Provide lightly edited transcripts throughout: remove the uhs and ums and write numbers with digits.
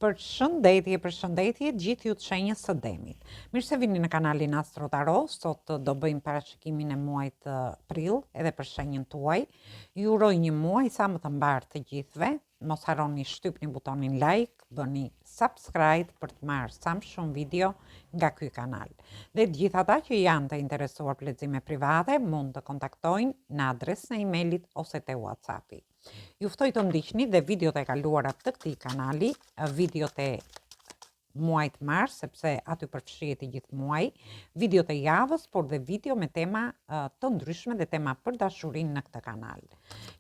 Përshëndetje gjithë ju të shenjës së demit. Mirë se vini në kanalin Astro Tarot. Sot do bëjmë parashikimin e muajit prill edhe për shenjën tuaj. Ju uroj një muaj sa më të mbar të gjithëve. Mos harroni shtypni butonin like, bëni subscribe për të marrë sa më shumë video nga ky kanal. Dhe të gjithë ata që janë të interesuar për lexime private mund të kontaktojnë në adresën e emailit ose te WhatsAppi. Ju ftoj të ndiqni dhe videot e kaluara të këtij kanali, videot e muajit mars, sepse aty përfshihet i gjithë muaji, videot e javës, por dhe video me tema të ndryshme dhe tema për dashurinë në këtë kanal.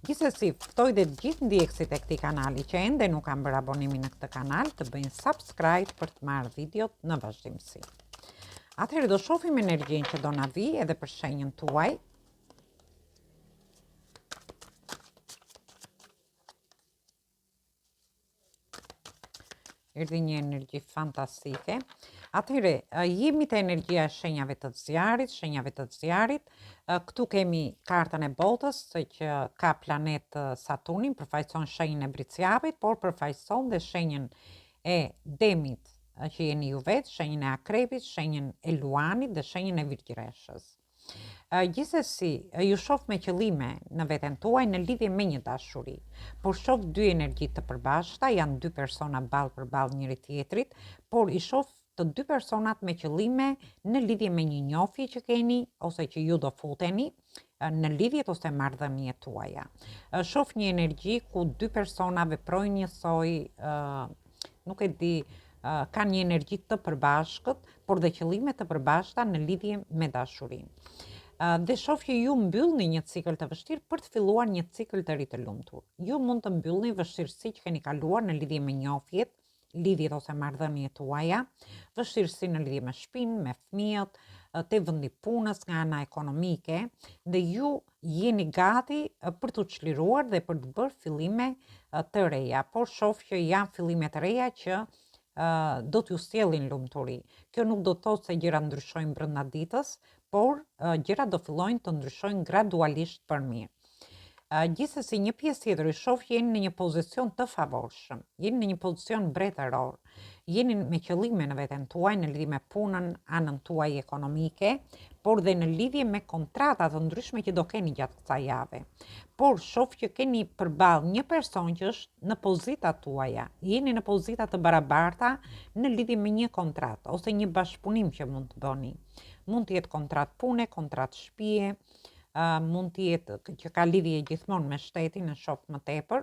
Gjithsesi, ftoj dhe gjithë ndjekësit e këtij kanali që ende nuk kanë bërë abonimin në këtë kanal të bëjnë subscribe për të marrë videot në vazhdimsi. Atëherë do shohim energjinë që do na vi edhe për shenjën tuaj. Erdhi një energji fantastike. Atëherë, jemi te energjia e shenjave të zjarit. Këtu kemi kartën e botës, se që ka planet Saturnin, përfaqëson shenjën e Briciapit, por përfaqëson dhe shenjën e Demit, që jeni ju vetë, shenjën e Akrepit, shenjën e Luanit dhe shenjën e Virgjireshës. Gjithsesi, ju shoh me qëllime në veten tuaj në lidhje me një dashuri. Por shoh dy energji të përbashkëta, janë dy persona ballë për ballë njëri tjetrit, por i shoh të dy personat me qëllime në lidhje me një njohje që keni ose që ju do futeni në lidhjet ose marrëdhëniet tuaja. Shoh një energji ku dy persona veprojnë njësoj, nuk e di, kanë një energji të përbashkët, por dhe qëllime të përbashkëta në lidhje me dashurinë. Dhe shoh që ju mbyllni një cikël të vështirë për të filluar një cikël të ri të lumtur. Ju mund të mbyllni vështirësi që keni kaluar në lidhje me njohjet, lidhjet ose marrëdhëniet tuaja, vështirësi në lidhje me shtëpinë, me fëmijët, te vendi punës nga ana ekonomike, dhe ju jeni gati për të çliruar dhe për të bërë fillime të reja, por shoh që janë fillime të reja që do t'ju sjellin lumturi. Kjo nuk do të thotë se gjërat ndryshojnë brenda ditës, por gjërat do fillojnë të ndryshojnë gradualisht për mirë. Gjithsesi, një pjesë tjetër i shoh që jeni në një pozicion të favorshëm, jeni në një pozicion mbretëror, jeni me qëllime në veten tuaj, në lidhje me punën, anën tuaj ekonomike, por dhe në lidhje me kontrata të ndryshme që do keni gjatë kësaj jave. Por shoh që keni përballë një person që është në pozitat tuaja, jeni në pozita të barabarta në lidhje me një kontratë ose një bashkëpunim që mund të bëni. Mund të jetë kontratë pune, kontratë shtëpie, mund të jetë që ka lidhje gjithmonë me shtetin, në shoh më tepër,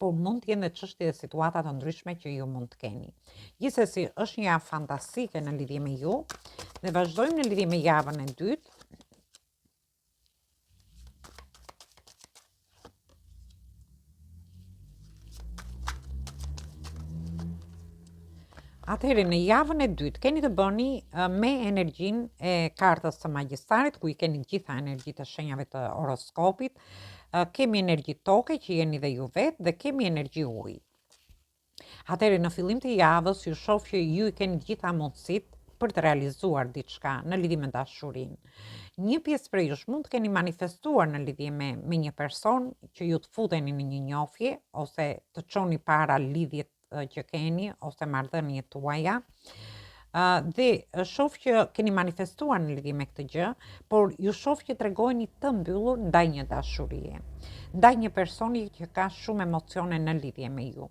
por mund të jenë dhe çështje dhe situata të ndryshme që ju mund të keni. Gjithsesi, është një javë fantastike në lidhje me ju dhe vazhdojmë në lidhje me javën e dytë. Atëherë, në javën e dytë keni të bëni me energjinë e kartës së magjistarit, ku i keni gjitha energjitë e shenjave të horoskopit. Kemi energji toke që jeni dhe ju vetë dhe kemi energji ujë. Atëherë, në fillim të javës ju shoh që ju i keni gjitha mundësitë për të realizuar diçka në lidhje me dashurinë. Një pjesë prej jush mund të keni manifestuar në lidhje me një person që ju të futeni në një njohje ose të çoni para lidhjet që keni ose marrëdhëniet tuaja. Dhe shoh që keni manifestuar në lidhje me këtë gjë, por ju shoh që tregojeni të mbyllur ndaj një dashurie, ndaj një personi që ka shumë emocione në lidhje me ju.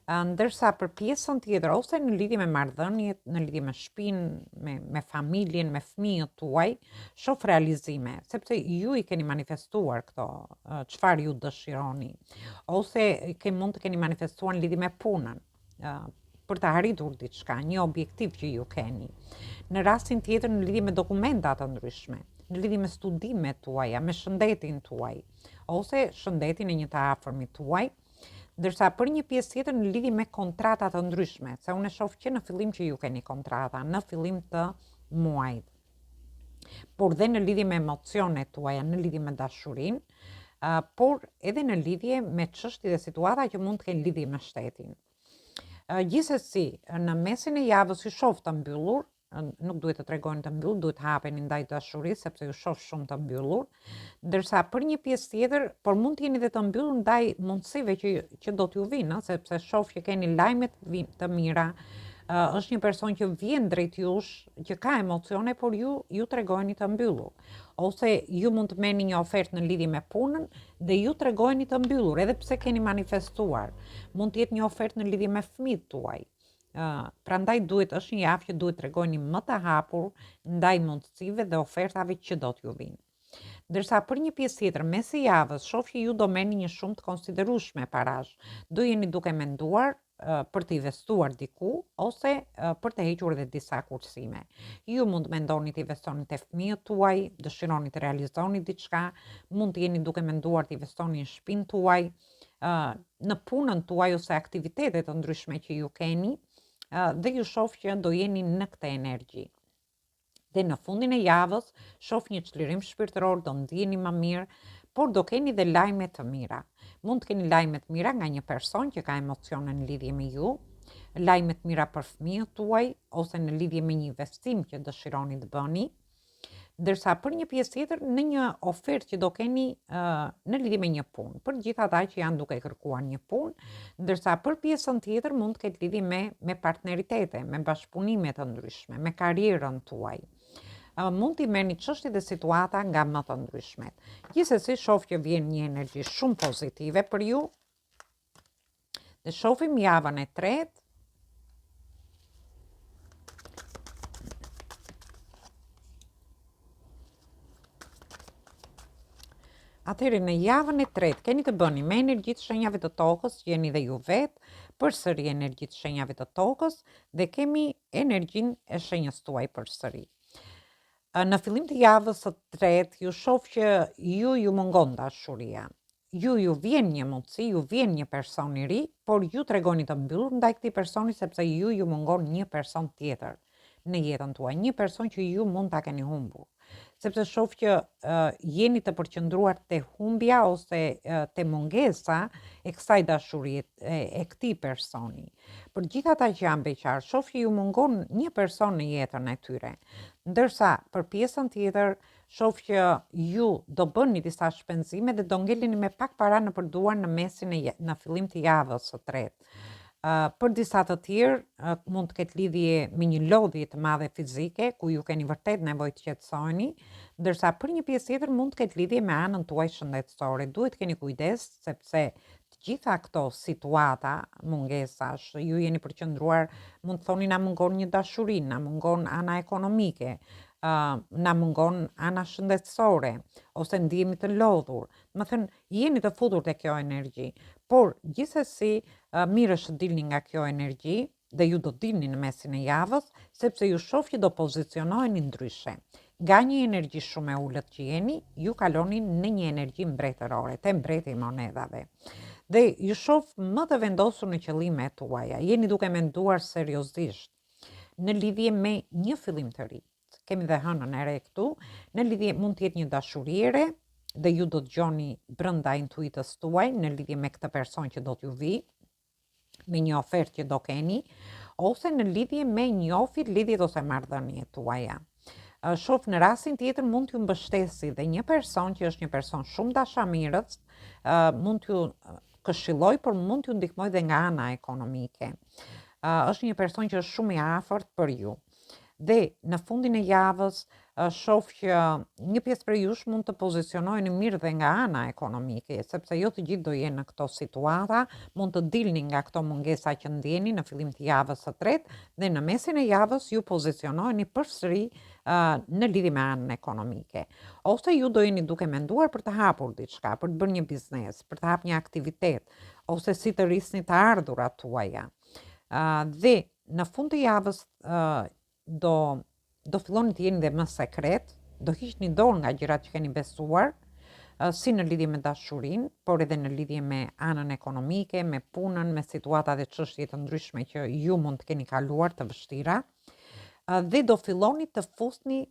Ndërsa për pjesën tjetër, ose në lidhje me marrëdhëniet, në lidhje me shtëpinë, me familjen, me fëmijët tuaj, shoh realizime, sepse ju i keni manifestuar këto, çfarë ju dëshironi, ose mund të keni manifestuar në lidhje me punën, për të arritur diçka, një objektiv që ju keni. Në rastin tjetër, në lidhje me dokumenta të ndryshme, në lidhje me studimet tuaja, me shëndetin tuaj, ose shëndetin e një të afërmit tuaj. Ndërsa për një pjesë tjetër në lidhje me kontrata të ndryshme, se unë e shoh që në fillim që ju keni kontrata, në fillim të muajit. Por dhe në lidhje me emocionet tuaja, në lidhje me dashurinë, por edhe në lidhje me çështje dhe situata që mund të kenë lidhje me shtetin. Gjithsesi, në mesin e javës ju shoh të mbyllur nuk duhet të tregoni të mbyllur, duhet hapeni ndaj dashurisë sepse ju shoh shumë të mbyllur, ndërsa për një pjesë tjetër, por mund të jeni dhe të mbyllur ndaj mundësive që do t'ju vinë, sepse shoh që keni lajme të mira. Është një person që vjen drejt jush, që ka emocione, por ju tregojeni të mbyllur. Ose ju mund të merrni një ofertë në lidhje me punën dhe ju tregojeni të mbyllur, edhe pse keni manifestuar. Mund të jetë një ofertë në lidhje me fëmijët tuaj. Prandaj është një javë që duhet tregoni më të hapur ndaj mundësive dhe ofertave që do t'ju vinë. Ndërsa për një pjesë tjetër, mes së javës, shoh që ju do merrni një shumë të konsiderueshme parash. Do jeni duke menduar për të investuar diku ose për të hequr edhe disa kursime. Ju mund mendoni të investoni te fëmijët tuaj, dëshironi të realizoni diçka, mund të jeni duke menduar të investoni në shtëpinë tuaj, në punën tuaj ose aktivitete të ndryshme që ju keni, dhe ju shoh që do jeni në këtë energji. Dhe në fundin e javës, shoh një çlirim shpirtëror, do ndiheni më mirë, por do keni dhe lajme të mira. Mund të keni lajme të mira nga një person që ka emocione në lidhje me ju, lajme të mira për fëmijët tuaj, ose në lidhje me një investim që dëshironi të bëni, ndërsa për një pjesë tjetër në një ofertë që do keni në lidhje me një punë, për gjithë ata që janë duke kërkuar një punë, ndërsa për pjesën tjetër mund të ketë lidhje me partneritete, me bashkëpunime të ndryshme, me karrierën tuaj. Mund t'i merrni çështje dhe situata nga më të ndryshmet. Gjithsesi shoh që vjen një energji shumë pozitive për ju. Dhe shohim javën e tretë. Atëherë në javën e tretë keni të bëni me energjitë shenjave të tokës, që jeni dhe ju vetë, përsëri energjitë shenjave të tokës dhe kemi energjinë e shenjës tuaj përsëri. Në fillim të javës së tretë, ju shoh që ju mungon dashuria. Ju vjen një mundësi, ju vjen një person i ri, por ju tregoni të mbyllur ndaj këtij personi sepse ju mungon një person tjetër në jetën tuaj, një person që ju mund ta keni humbur. Sepse shoh që jeni të përqendruar te humbja ose te mungesa e kësaj dashurie e këtij personi. Për gjithë ata që janë beqar, shoh që ju mungon një person në jetën e tyre. Ndërsa për pjesën tjetër, shoh që ju do bëni disa shpenzime dhe do ngeleni me pak para në përduar në fillim të javës së tretë. Për disa të tjerë mund të ketë lidhje me një lodhje të madhe fizike, ku ju keni vërtet nevojë të qetësoheni, ndërsa për një pjesë tjetër mund të ketë lidhje me anën tuaj shëndetësore. Duhet keni kujdes sepse të gjitha këto situata, mungesash, ju jeni përqendruar, mund të thoni na mungon një dashuri, na mungon ana ekonomike, na mungon ana shëndetësore, ose ndihemi të lodhur. Më thënë, jeni të futur te kjo energji, por gjithsesi mirë është të dilni nga kjo energji dhe ju do dilni në mesin e javës, sepse ju shoh që do pozicionoheni ndryshe. Nga një energji shumë e ulët që jeni, ju kaloni në një energji mbretërore, te mbreti i monedhave. Dhe ju shoh më të vendosur në qëllimet tuaja, jeni duke menduar seriozisht në lidhje me një fillim të ri. Kemi dhe hënën e re këtu, në lidhje mund të jetë një dashuri e re dhe ju do të gjoni brenda intuitës tuaj në lidhje me këtë person që do t'ju vi, me një ofertë që do keni, ose në lidhje me njofit lidhjet ose marrëdhëniet tuaja. Shoh në rastin tjetër mund t'ju mbështesi dhe një person që është një person shumë dashamirës, mund t'ju këshilloj, por mund t'ju ndihmoj dhe nga ana ekonomike. Është një person që është shumë i afërt për ju. Dhe në fundin e javës shoh që një pjesë prej jush mund të pozicionoheni mirë dhe nga ana ekonomike, sepse jo të gjithë do jenë në këto situata, mund të dilni nga këto mungesa që ndjeni në fillim të javës së tretë dhe në mesin e javës ju pozicionoheni përsëri në lidhje me anën ekonomike. Ose ju do jeni duke menduar për të hapur diçka, për të bërë një biznes, për të hapur një aktivitet, ose si të rrisni të ardhurat tuaja. Dhe në fund të javës do filloni të jeni dhe më sekret, do hiqni dorë nga gjërat që keni besuar, si në lidhje me dashurinë, por edhe në lidhje me anën ekonomike, me punën, me situata dhe çështje të ndryshme që ju mund të keni kaluar të vështira, dhe do filloni të fusni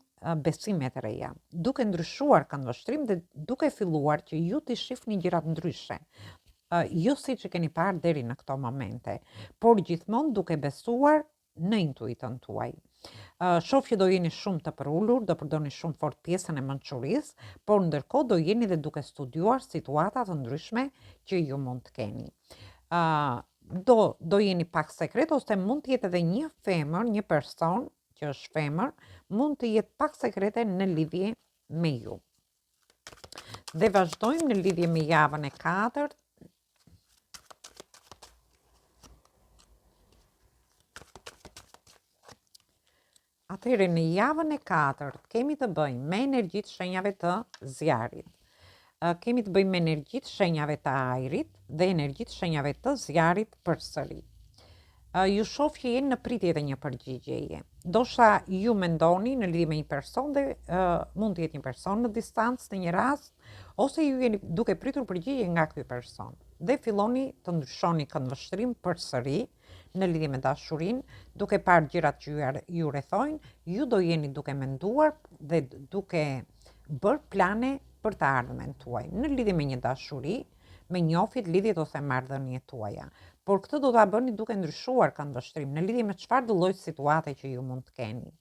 besimet e reja, duke ndryshuar këndvështrim dhe duke filluar që ju të shihni gjërat ndryshe. Jo siç e keni parë deri në këto momente, por gjithmonë duke besuar në intuitën tuaj. Shoh që do jeni shumë të përullur, do përdorni shumë fort pjesën e mençurisë, por ndërkohë do jeni dhe duke studiuar situata të ndryshme që ju mund të keni. Do jeni pak sekret, ose mund të jetë edhe një femër, një person që është femër, mund të jetë pak sekrete në lidhje me ju. Dhe vazhdojmë në lidhje me javën e 4. Atëherë në javën e 4 kemi të bëjmë me energjitë shenjave të zjarit. Kemi të bëjmë me energjitë shenjave të ajrit dhe energjitë shenjave të zjarit përsëri. Ju shoh që jeni në pritje të një përgjigjeje. Ndoshta ju mendoni në lidhje me një person dhe mund të jetë një person në distancë në një rast, ose ju jeni duke pritur përgjigje nga ky person dhe filloni të ndryshoni këndvështrim përsëri në lidhje me dashurinë, duke parë gjërat që ju rrethojnë, ju do jeni duke menduar dhe duke bërë plane për të ardhmen tuaj në lidhje me një dashuri, me njofit, lidhjet ose marrëdhëniet tuaja. Por këtë do ta bëni duke ndryshuar këndvështrim në lidhje me çfarë do lloj situate që ju mund të keni.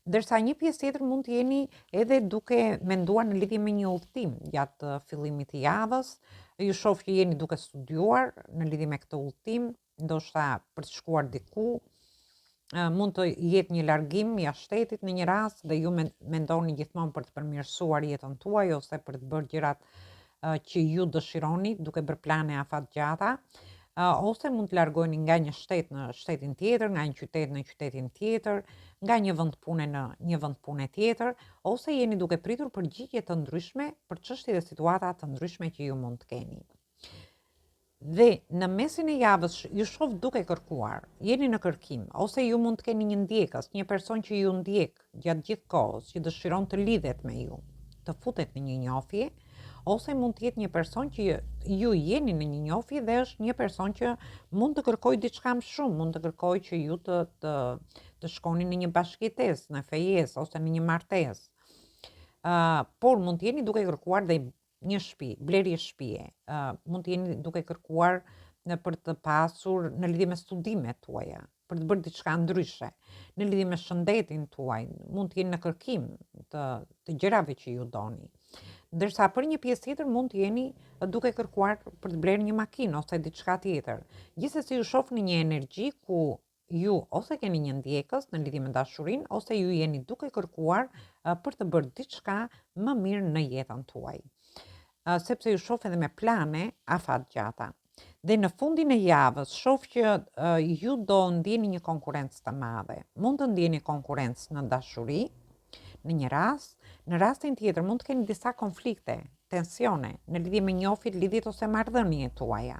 Ndërsa një pjesë tjetër mund të jeni edhe duke menduar në lidhje me një udhëtim gjatë fillimit të javës. Ju shoh që jeni duke studiuar në lidhje me këtë udhëtim, ndoshta për të shkuar diku, mund të jetë një largim jashtë shtetit në një rast dhe ju mendoni gjithmonë për të përmirësuar jetën tuaj ose për të bërë gjërat që ju dëshironi duke bërë plane afatgjata, ose mund të largoheni nga një shtet në shtetin tjetër, nga një qytet në qytetin tjetër, nga një vend pune në një vend pune tjetër, ose jeni duke pritur përgjigje të ndryshme për çështje dhe situata të ndryshme që ju mund të keni. Dhe në mesin e javës ju shoh duke kërkuar, jeni në kërkim, ose ju mund të keni një ndjekës, një person që ju ndjek gjatë gjithë kohës, që dëshiron të lidhet me ju, të futet në një njohje, ose mund të jetë një person që ju jeni në një njohje dhe është një person që mund të kërkojë diçka më shumë, mund të kërkojë që ju të shkoni në një bashkëjetesë, në fejesë ose në një martesë. Por mund të jeni duke kërkuar dhe një shtëpi, blerje shtëpie. Mund të jeni duke kërkuar për të pasur në lidhje me studimet tuaja, për të bërë diçka ndryshe, në lidhje me shëndetin tuaj, mund të jeni në kërkim të gjërave që ju doni. Ndërsa për një pjesë tjetër mund të jeni duke kërkuar për të blerë një makinë ose diçka tjetër. Gjithsesi ju shoh në një energji ku ju ose keni një ndjekës në lidhje me dashurinë, ose ju jeni duke kërkuar për të bërë diçka më mirë në jetën tuaj. Sepse ju shoh edhe me plane afatgjata. Dhe në fundin e javës shoh që ju do ndjeni një konkurrencë të madhe. Mund të ndjeni konkurrencë në dashuri, në një rast, në rastin tjetër mund të keni disa konflikte, tensione në lidhje me njohjet, lidhjet ose marrëdhëniet tuaja.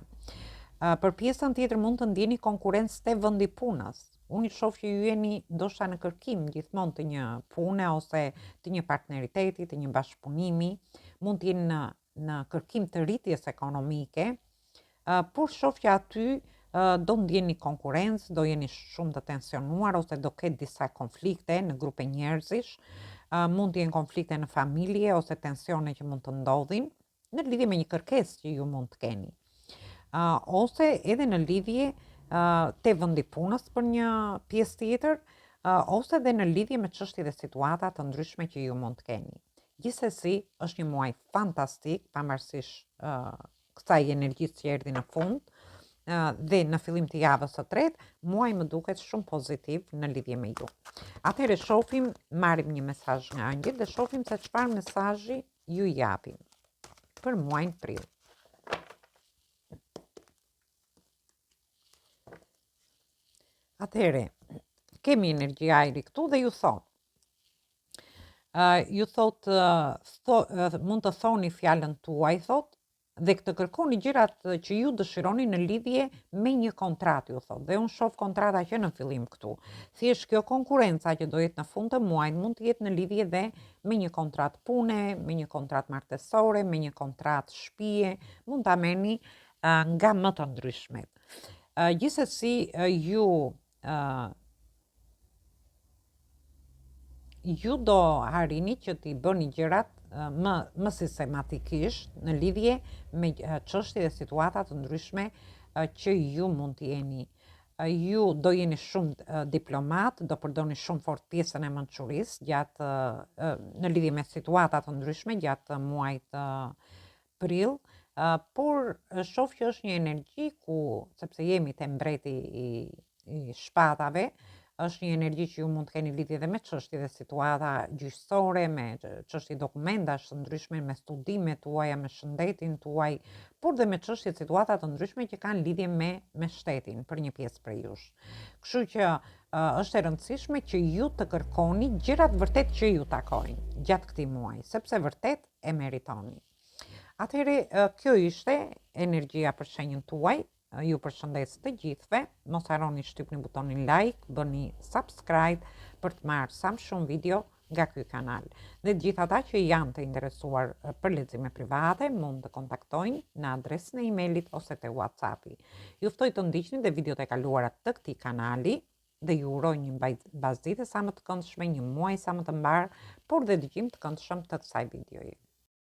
Për pjesën tjetër mund të ndjeni konkurrencë te vendi punës. Unë shoh që ju jeni ndoshta në kërkim gjithmonë të një pune ose të një partneriteti, të një bashkëpunimi, mund të jeni në kërkim të rritjes ekonomike, por shoh që aty do ndjeni konkurrencë, do jeni shumë të tensionuar ose do ketë disa konflikte në grupe njerëzish, mund të jenë konflikte në familje ose tensione që mund të ndodhin në lidhje me një kërkesë që ju mund të keni. Ose edhe në lidhje te vendi punës për një pjesë tjetër, ose edhe në lidhje me çështje dhe situata të ndryshme që ju mund të keni. Gjithsesi, është një muaj fantastik, pavarësisht kësaj energjisë që erdhi në fund, dhe në fillim të javës së tretë, muaji më duket shumë pozitiv në lidhje me ju. Atëherë shohim, marrim një mesazh nga ëngjëllit dhe shohim se çfarë mesazhi ju japin për muajin prill. Atëherë, kemi energji ajri këtu dhe ju thot. Mund të thoni fjalën tuaj, thot, dhe të kërkoni gjërat që ju dëshironi në lidhje me një kontratë, ju thot. Dhe unë shoh kontrata që në fillim këtu. Thjesht kjo konkurrenca që do jetë në fund të muajit mund të jetë në lidhje dhe me një kontratë pune, me një kontratë martesore, me një kontratë shtëpie, mund ta merrni nga më të ndryshmet. Gjithsesi ju do arrini që t'i bëni gjërat më sistematikisht në lidhje me çështje dhe situata të ndryshme që ju mund të jeni. ju do jeni shumë diplomat, do përdorni shumë fort pjesën e mençurisë gjatë në lidhje me situata të ndryshme gjatë muajit prill, por shoh që është një energji ku, sepse jemi te mbreti i shpatave, është një energji që ju mund të keni lidhje edhe me çështje dhe situata gjyqësore, me çështje dokumentash të ndryshme, me studimet tuaja, me shëndetin tuaj, por dhe me çështje situata të ndryshme që kanë lidhje me shtetin për një pjesë prej jush. Kështu që është e rëndësishme që ju të kërkoni gjërat vërtet që ju takojnë gjatë këtij muaji, sepse vërtet e meritoni. Atëherë, kjo ishte energjia për shenjën tuaj. Ju përshëndes të gjithëve, mos harroni shtypni butonin like, bëni subscribe për të marrë sa më shumë video nga ky kanal. Dhe të gjithë ata që janë të interesuar për lexime private, mund të kontaktojnë në adresën e emailit ose te WhatsAppi. Ju ftoj të ndiqni dhe videot e kaluara të këtij kanali dhe ju uroj një mbasdite sa më të këndshme, një muaj sa më të mbar, por dhe dëgjim të këndshëm të kësaj videoje.